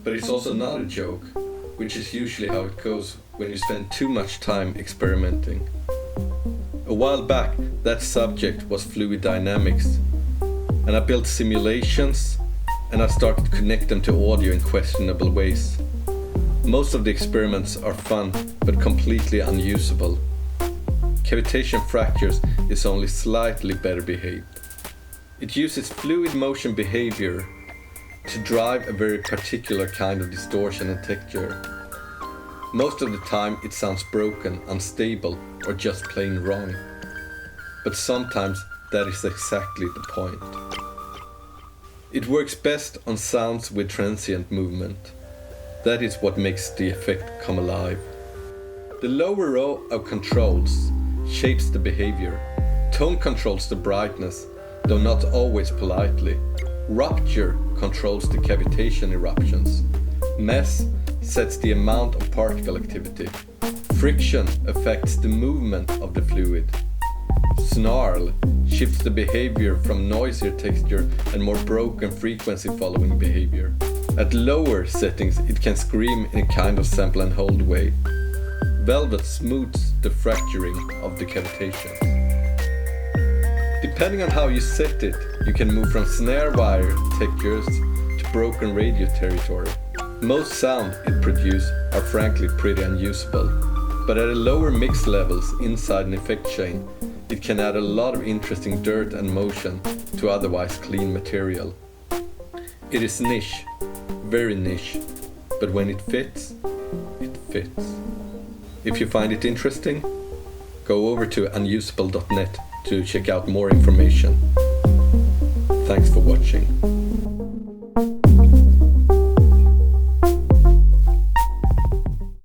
But it's also not a joke, which is usually how it goes when you spend too much time experimenting. A while back, that subject was fluid dynamics, and I built simulations and I started to connect them to audio in questionable ways. Most of the experiments are fun, but completely unusable. Cavitation Fractures is only slightly better behaved. It uses fluid motion behavior to drive a very particular kind of distortion and texture. Most of the time it sounds broken, unstable, or just plain wrong. But sometimes that is exactly the point. It works best on sounds with transient movement. That is what makes the effect come alive. The lower row of controls shapes the behavior. Tone controls the brightness, though not always politely. Rupture controls the cavitation eruptions. Mass sets the amount of particle activity. Friction affects the movement of the fluid. Snarl shifts the behavior from noisier texture and more broken frequency following behavior. At lower settings it can scream in a kind of sample and hold way. Velvet smooths the fracturing of the cavitation. Depending on how you set it, you can move from snare wire textures to broken radio territory. Most sound it produces are frankly pretty unusable, but at a lower mix levels inside an effect chain, it can add a lot of interesting dirt and motion to otherwise clean material. It is niche, very niche, but when it fits, it fits. If you find it interesting, go over to unusable.net to check out more information. Thanks for watching.